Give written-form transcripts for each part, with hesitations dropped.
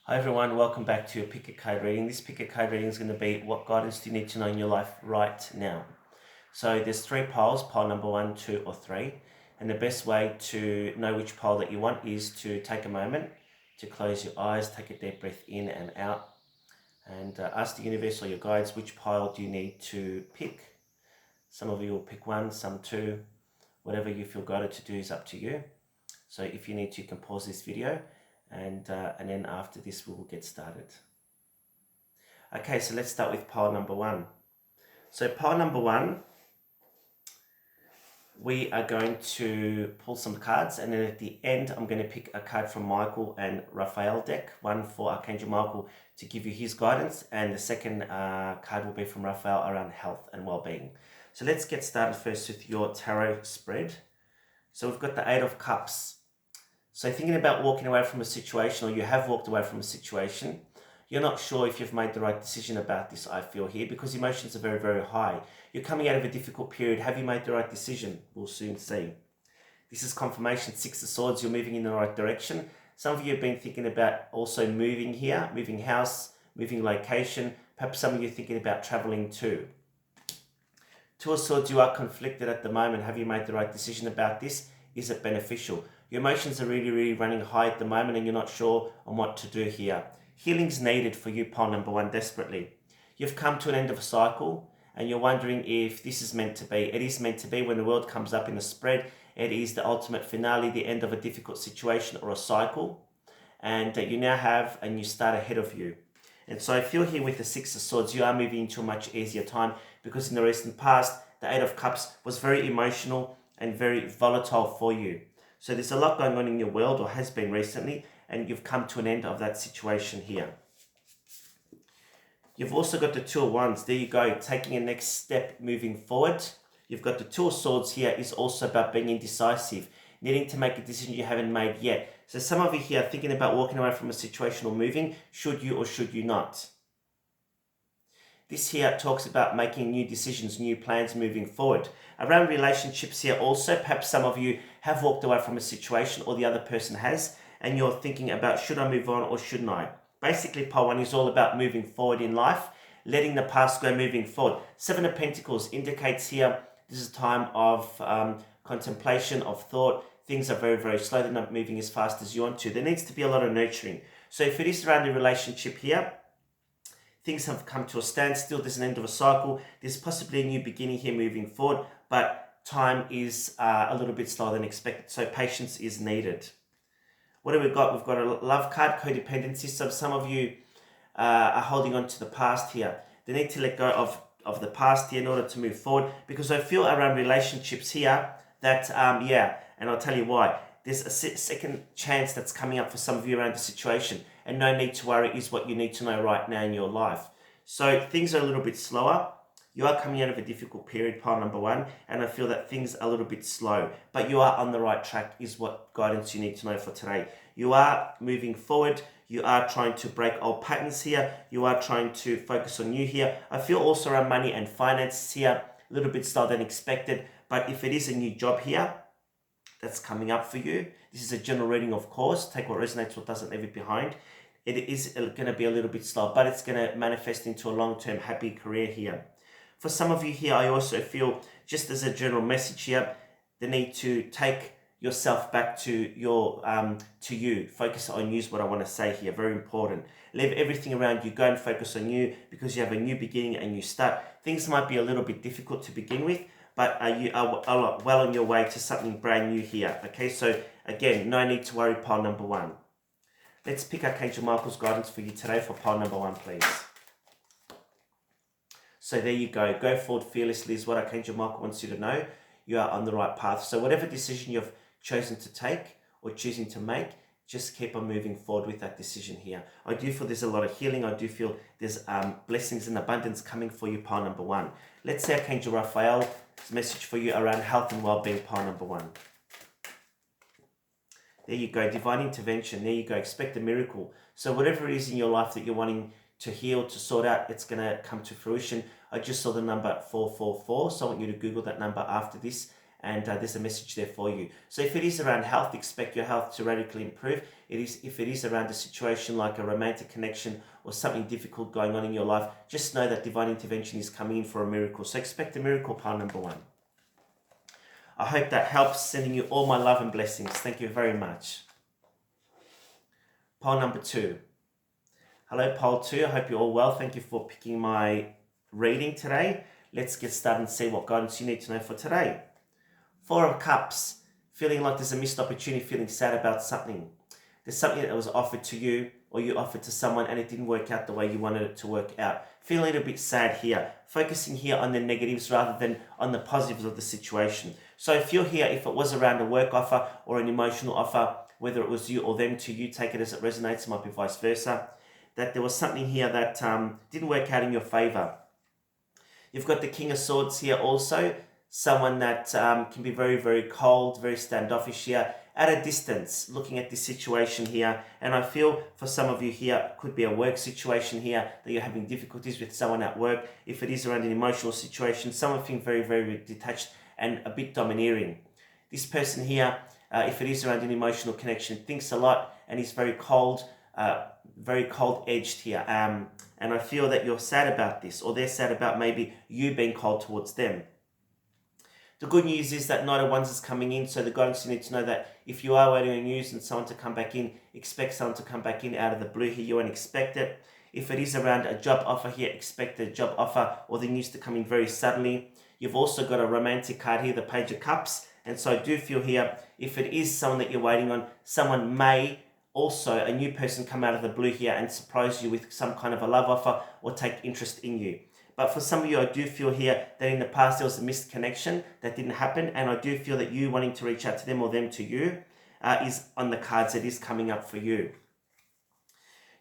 Hi everyone, welcome back to your pick a card reading. This pick a card reading is going to be what guidance do you need to know in your life right now. So there's three piles, pile number 1, 2 or 3. And the best way to know which pile that you want is to take a moment to close your eyes, take a deep breath in and out, and ask the universe or your guides which pile do you need to pick. Some of you will pick 1, some 2. Whatever you feel guided to do is up to you. So if you need to, you can pause this video and then after this we will get started. Okay, so let's start with pile number 1. So pile number 1, we are going to pull some cards, and then at the end I'm going to pick a card from Michael and Raphael deck, one for Archangel Michael to give you his guidance, and the second card will be from Raphael around health and well-being. So let's get started first with your tarot spread. So we've got the 8 of Cups. So thinking about walking away from a situation, or you have walked away from a situation, you're not sure if you've made the right decision about this, I feel here, because emotions are very, very high. You're coming out of a difficult period. Have you made the right decision? We'll soon see. This is confirmation, 6 of Swords, you're moving in the right direction. Some of you have been thinking about also moving here, moving house, moving location. Perhaps some of you are thinking about traveling too. 2 of Swords, you are conflicted at the moment. Have you made the right decision about this? Is it beneficial? Your emotions are really running high at the moment and you're not sure on what to do here. Healing's needed for you, pile number 1, desperately. You've come to an end of a cycle and you're wondering if this is meant to be. It is meant to be. When the world comes up in a spread, it is the ultimate finale, the end of a difficult situation or a cycle. And you now have a new start ahead of you. And so I feel here with the 6 of Swords, you are moving into a much easier time, because in the recent past, the 8 of Cups was very emotional and very volatile for you. So there's a lot going on in your world, or has been recently, and you've come to an end of that situation here. You've also got the 2 of Wands. There you go, taking a next step, moving forward. You've got the 2 of Swords here is also about being indecisive, needing to make a decision you haven't made yet. So some of you here are thinking about walking away from a situation or moving. Should you or should you not? This here talks about making new decisions, new plans moving forward. Around relationships here also, perhaps some of you have walked away from a situation, or the other person has, and you're thinking about, should I move on or shouldn't I? Basically, pile 1 is all about moving forward in life, letting the past go, moving forward. 7 of Pentacles indicates here this is a time of contemplation, of thought. Things are very slow. They're not moving as fast as you want to. There needs to be a lot of nurturing. So if it is around the relationship here, things have come to a standstill. There's an end of a cycle. There's possibly a new beginning here moving forward, but time is a little bit slower than expected. So patience is needed. What have we got? We've got a love card, codependency. So some of you are holding on to the past here. They need to let go of the past here in order to move forward, because I feel around relationships here that, and I'll tell you why. There's a second chance that's coming up for some of you around the situation, and no need to worry is what you need to know right now in your life. So things are a little bit slower. You are coming out of a difficult period, pile number 1, and I feel that things are a little bit slow, but you are on the right track is what guidance you need to know for today. You are moving forward. You are trying to break old patterns here. You are trying to focus on you here. I feel also around money and finances here, a little bit slower than expected, but if it is a new job here that's coming up for you, this is a general reading, of course. Take what resonates, what doesn't, leave it behind. It is going to be a little bit slow, but it's going to manifest into a long-term happy career here. For some of you here, I also feel, just as a general message here, the need to take yourself back to you. Focus on you is what I want to say here. Very important. Leave everything around you. Go and focus on you, because you have a new beginning, a new start. Things might be a little bit difficult to begin with, but you are well on your way to something brand new here. Okay, so again, no need to worry, pile number 1. Let's pick Archangel Michael's guidance for you today for pile number 1, please. So there you go. Go forward fearlessly is what Archangel Michael wants you to know. You are on the right path. So whatever decision you've chosen to take or choosing to make, just keep on moving forward with that decision here. I do feel there's a lot of healing. I do feel there's blessings and abundance coming for you, pile number 1. Let's say Archangel Raphael's message for you around health and well-being, pile number 1. There you go. Divine intervention. There you go. Expect a miracle. So whatever it is in your life that you're wanting to heal, to sort out, it's going to come to fruition. I just saw the number 444, so I want you to Google that number after this and there's a message there for you. So if it is around health, expect your health to radically improve. If it is around a situation like a romantic connection or something difficult going on in your life, just know that divine intervention is coming in for a miracle. So expect a miracle, pile number 1. I hope that helps. Sending you all my love and blessings. Thank you very much. Pile number 2. Hello, pile 2. I hope you're all well. Thank you for picking my reading today. Let's get started and see what guidance you need to know for today. 4 of Cups. Feeling like there's a missed opportunity, feeling sad about something. There's something that was offered to you or you offered to someone and it didn't work out the way you wanted it to work out. Feel a little bit sad here. Focusing here on the negatives rather than on the positives of the situation. So if you're here, if it was around a work offer or an emotional offer, whether it was you or them to you, take it as it resonates. It might be vice versa. That there was something here that didn't work out in your favor. You've got the King of Swords here also. Someone that can be very, very cold, very standoffish here, at a distance, looking at this situation here. And I feel for some of you here, could be a work situation here, that you're having difficulties with someone at work. If it is around an emotional situation, someone feeling very, very detached and a bit domineering. This person here, if it is around an emotional connection, thinks a lot and is very cold-edged here. And I feel that you're sad about this, or they're sad about maybe you being cold towards them. The good news is that Knight of Wands is coming in, so the guidance you need to know that if you are waiting on news and someone to come back in, expect someone to come back in out of the blue here. You won't expect it. If it is around a job offer here, expect a job offer or the news to come in very suddenly. You've also got a romantic card here, the Page of Cups. And so I do feel here, if it is someone that you're waiting on, someone may also, a new person, come out of the blue here and surprise you with some kind of a love offer or take interest in you. But for some of you, I do feel here that in the past there was a missed connection that didn't happen. And I do feel that you wanting to reach out to them or them to you is on the cards. It is coming up for you.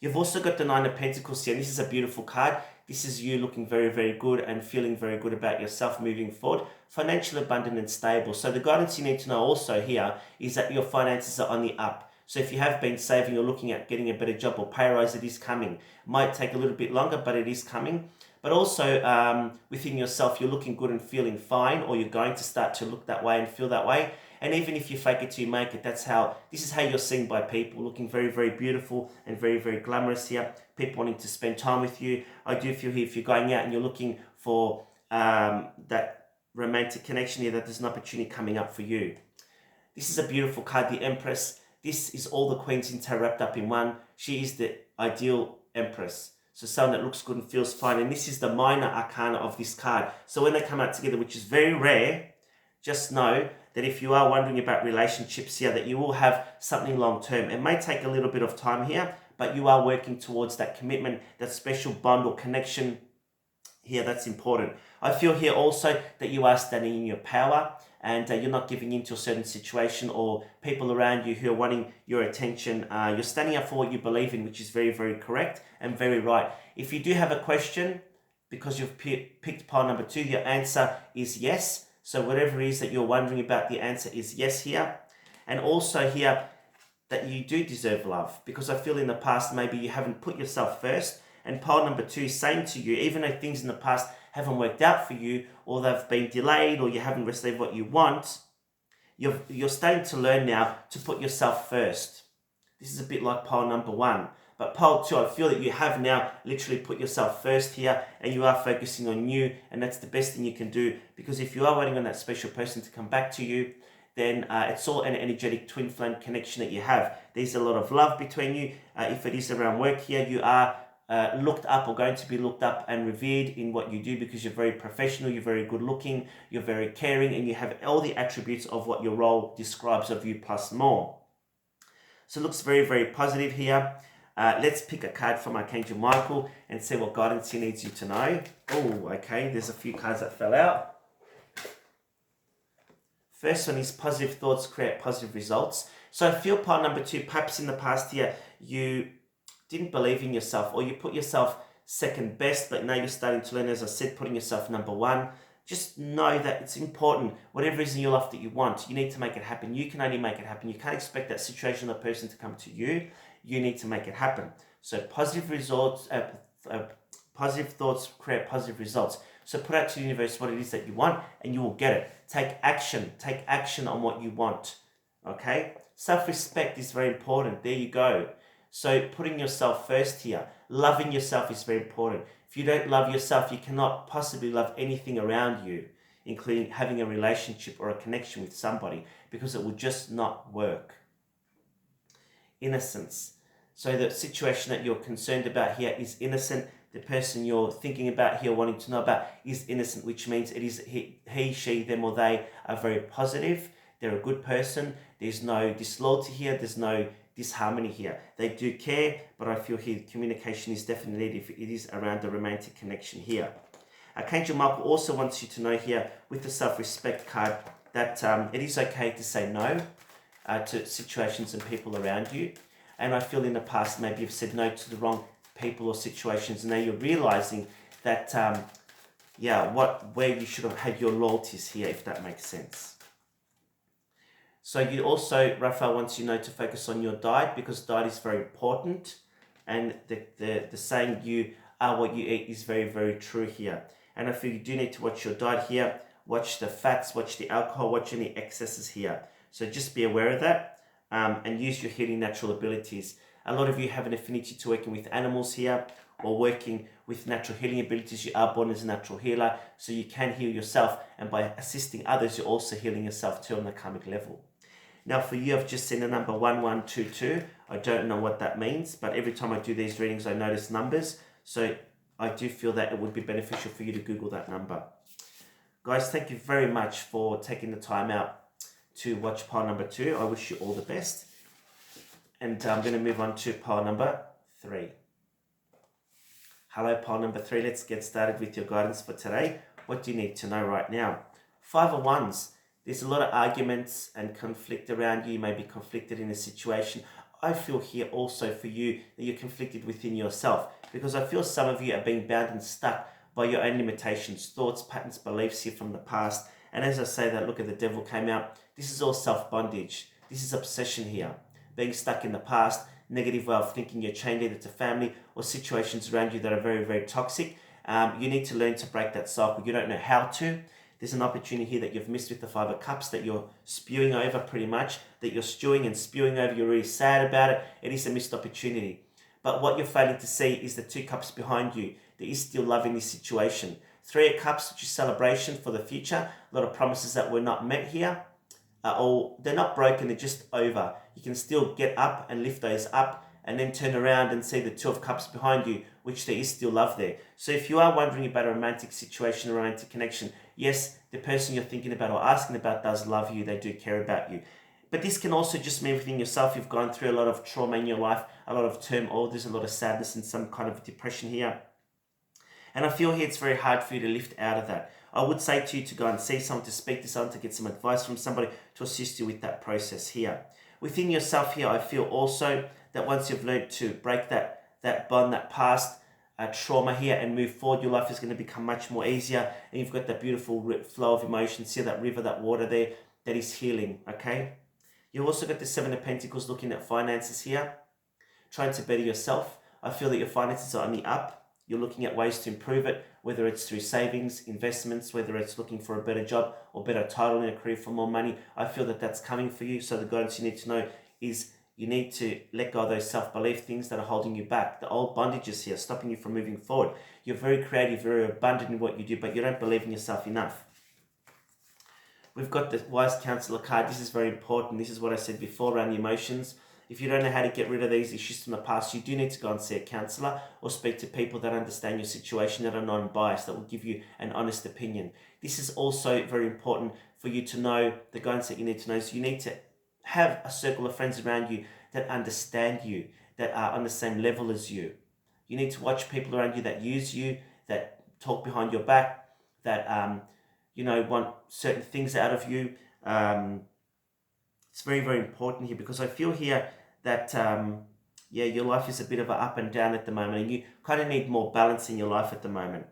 You've also got the Nine of Pentacles here. This is a beautiful card. This is you looking very, very good and feeling very good about yourself moving forward. Financially abundant and stable. So the guidance you need to know also here is that your finances are on the up. So if you have been saving or looking at getting a better job or pay rise, it is coming. Might take a little bit longer, but it is coming. But also within yourself, you're looking good and feeling fine, or you're going to start to look that way and feel that way. And even if you fake it till you make it, this is how you're seen by people, looking very, very beautiful and very, very glamorous here. People wanting to spend time with you. I do feel here, if you're going out and you're looking for that romantic connection here, that there's an opportunity coming up for you. This is a beautiful card, the Empress. This is all the Queens in Tarot wrapped up in one. She is the ideal Empress. So someone that looks good and feels fine. And this is the minor arcana of this card. So when they come out together, which is very rare, just know that if you are wondering about relationships here, that you will have something long term. It may take a little bit of time here, but you are working towards that commitment, that special bond or connection here. That's important. I feel here also that you are standing in your power and you're not giving into a certain situation or people around you who are wanting your attention. You're standing up for what you believe in, which is very, very correct and very right. If you do have a question, because you've picked pile number 2, your answer is yes. So whatever it is that you're wondering about, the answer is yes here. And also here that you do deserve love, because I feel in the past maybe you haven't put yourself first. And pile number 2 is saying to you, even though things in the past haven't worked out for you, or they've been delayed, or you haven't received what you want, you're starting to learn now to put yourself first. This is a bit like pile number 1. But pile 2, I feel that you have now literally put yourself first here, and you are focusing on you, and that's the best thing you can do, because if you are waiting on that special person to come back to you, then it's all an energetic twin flame connection that you have. There's a lot of love between you. If it is around work here, you are looked up or going to be looked up and revered in what you do, because you're very professional, you're very good looking, you're very caring, and you have all the attributes of what your role describes of you plus more. So it looks very, very positive here. Let's pick a card from Archangel Michael and see what guidance he needs you to know. Oh, okay, there's a few cards that fell out. First one is positive thoughts create positive results. So I feel pile number 2, perhaps in the past year, you didn't believe in yourself, or you put yourself second best, but now you're starting to learn, as I said, putting yourself number 1. Just know that it's important. Whatever is in your life that you want, you need to make it happen. You can only make it happen. You can't expect that situation or person to come to you. You need to make it happen. So positive results, positive thoughts create positive results. So put out to the universe what it is that you want and you will get it. Take action. Take action on what you want. Okay? Self-respect is very important. There you go. So putting yourself first here. Loving yourself is very important. If you don't love yourself, you cannot possibly love anything around you, including having a relationship or a connection with somebody, because it will just not work. Innocence. So the situation that you're concerned about here is innocent. The person you're thinking about here, wanting to know about, is innocent, which means it is he, she, them, or they are very positive. They're a good person. There's no disloyalty here. There's no disharmony here. They do care, but I feel here communication is definitely needed if it is around the romantic connection here. Archangel Michael also wants you to know here with the self-respect card that it is okay to say no to situations and people around you. And I feel in the past maybe you've said no to the wrong people or situations, and now you're realizing that where you should have had your loyalties here, if that makes sense. So you also, Raphael wants you to focus on your diet, because diet is very important, and the saying you are what you eat is very, very true here. And I feel you do need to watch your diet here, watch the fats, watch the alcohol, watch any excesses here. So just be aware of that and use your healing natural abilities. A lot of you have an affinity to working with animals here, or working with natural healing abilities. You are born as a natural healer, so you can heal yourself, and by assisting others, you're also healing yourself too on the karmic level. Now for you, I've just seen the number 1122. I don't know what that means, but every time I do these readings, I notice numbers. So I do feel that it would be beneficial for you to Google that number. Guys, thank you very much for taking the time out to watch pile number 2. I wish you all the best. And I'm going to move on to pile number 3. Hello, pile number 3. Let's get started with your guidance for today. What do you need to know right now? 5 of Wands. There's a lot of arguments and conflict around you. You may be conflicted in a situation. I feel here also for you that you're conflicted within yourself, because I feel some of you are being bound and stuck by your own limitations, thoughts, patterns, beliefs here from the past. And as I say that, look at the devil came out. This is all self-bondage. This is obsession here. Being stuck in the past, negative way of thinking, you're chained either to family or situations around you that are very, very toxic. You need to learn to break that cycle. You don't know how to. There's an opportunity here that you've missed with the 5 of Cups, that you're spewing over pretty much, that you're stewing and spewing over. You're really sad about it. It is a missed opportunity. But what you're failing to see is the 2 Cups behind you. There is still love in this situation. 3 of Cups, which is celebration for the future. A lot of promises that were not met here. They're not broken, they're just over. You can still get up and lift those up, and then turn around and see the 2 of Cups behind you, which there is still love there. So if you are wondering about a romantic situation, a romantic connection, yes, the person you're thinking about or asking about does love you, they do care about you. But this can also just mean within yourself, you've gone through a lot of trauma in your life, a lot of turmoil, there's a lot of sadness and some kind of depression here. And I feel here it's very hard for you to lift out of that. I would say to you to go and see someone, to speak to someone, to get some advice from somebody to assist you with that process here. Within yourself here, I feel also that once you've learned to break that bond, that past trauma here, and move forward, your life is going to become much more easier. And you've got that beautiful flow of emotions here, that river, that water there, that is healing, okay? You've also got the 7 of Pentacles looking at finances here, trying to better yourself. I feel that your finances are on the up. You're looking at ways to improve it, whether it's through savings, investments, whether it's looking for a better job or better title in a career for more money. I feel that that's coming for you. So the guidance you need to know is you need to let go of those self-belief things that are holding you back. The old bondages here, stopping you from moving forward. You're very creative, very abundant in what you do, but you don't believe in yourself enough. We've got the Wise Counselor card. This is very important. This is what I said before around the emotions. If you don't know how to get rid of these issues from the past, you do need to go and see a counsellor or speak to people that understand your situation, that are non-biased, that will give you an honest opinion. This is also very important for you to know the guidance that you need to know. So you need to have a circle of friends around you that understand you, that are on the same level as you. You need to watch people around you that use you, that talk behind your back, that want certain things out of you. It's very, very important here, because I feel here that your life is a bit of an up and down at the moment, and you kind of need more balance in your life at the moment.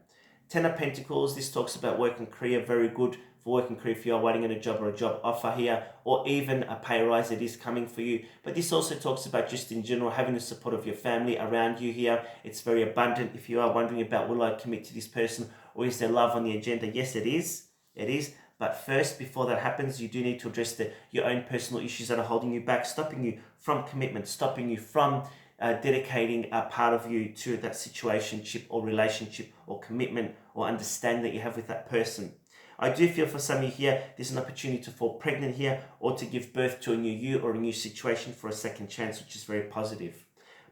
10 of Pentacles, this talks about work and career, very good for working career, if you are waiting on a job or a job offer here, or even a pay rise that is coming for you. But this also talks about just in general having the support of your family around you here. It's very abundant. If you are wondering about, will I commit to this person, or is there love on the agenda? Yes, it is. It is. But first, before that happens, you do need to address your own personal issues that are holding you back, stopping you from commitment, stopping you from dedicating a part of you to that situationship or relationship or commitment or understanding that you have with that person. I do feel for some of you here, there's an opportunity to fall pregnant here or to give birth to a new you or a new situation for a second chance, which is very positive.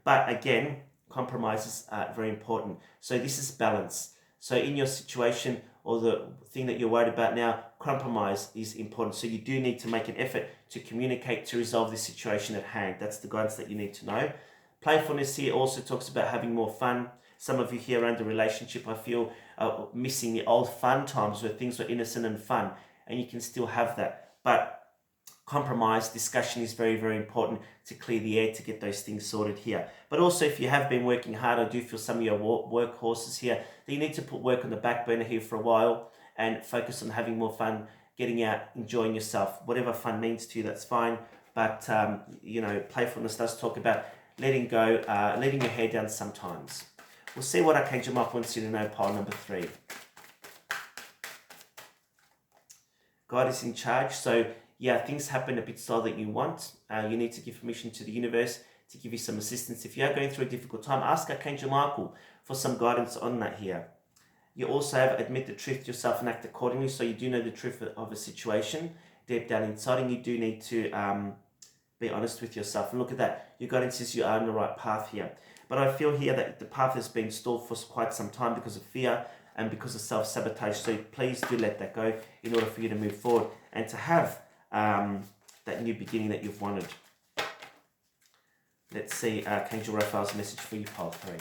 But again, compromises are very important. So this is balance. So in your situation or the thing that you're worried about now, compromise is important. So you do need to make an effort to communicate to resolve the situation at hand. That's the guidance that you need to know. Playfulness here also talks about having more fun. Some of you here around the relationship, I feel, missing the old fun times where things were innocent and fun, and you can still have that. But compromise, discussion is very, very important to clear the air, to get those things sorted here. But also, if you have been working hard, I do feel some of your workhorses here, that you need to put work on the back burner here for a while and focus on having more fun, getting out, enjoying yourself. Whatever fun means to you, that's fine. But, playfulness does talk about letting go, letting your hair down sometimes. We'll see what Archangel Michael wants you to know, pile number 3. God is in charge, so yeah, things happen a bit slower than you want. You need to give permission to the universe to give you some assistance. If you are going through a difficult time, ask Archangel Michael for some guidance on that here. You also have admit the truth to yourself and act accordingly, so you do know the truth of a situation deep down inside, and you do need to be honest with yourself. And look at that, your guidance says you are on the right path here. But I feel here that the path has been stalled for quite some time because of fear and because of self-sabotage. So please do let that go in order for you to move forward and to have that new beginning that you've wanted. Let's see Archangel Raphael's message for you, pile 3.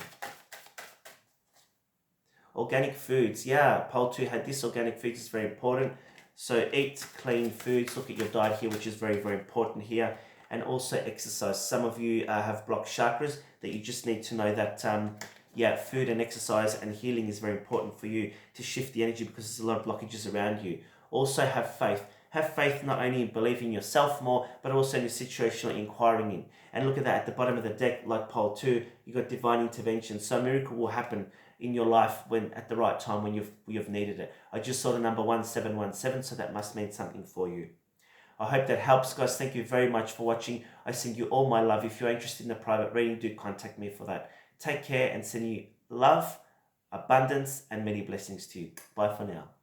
Organic foods. Yeah, pile 2 had this. Organic foods is very important. So eat clean foods. Look at your diet here, which is very, very important here. And also exercise. Some of you have blocked chakras that you just need to know that food and exercise and healing is very important for you to shift the energy, because there's a lot of blockages around you. Also have faith. Have faith not only in believing yourself more, but also in the situation you're inquiring in. And look at that, at the bottom of the deck, like pile 2, you've got divine intervention. So a miracle will happen in your life when at the right time when you've needed it. I just saw the number 1717, so that must mean something for you. I hope that helps, guys. Thank you very much for watching. I send you all my love. If you're interested in a private reading, do contact me for that. Take care and send you love, abundance, and many blessings to you. Bye for now.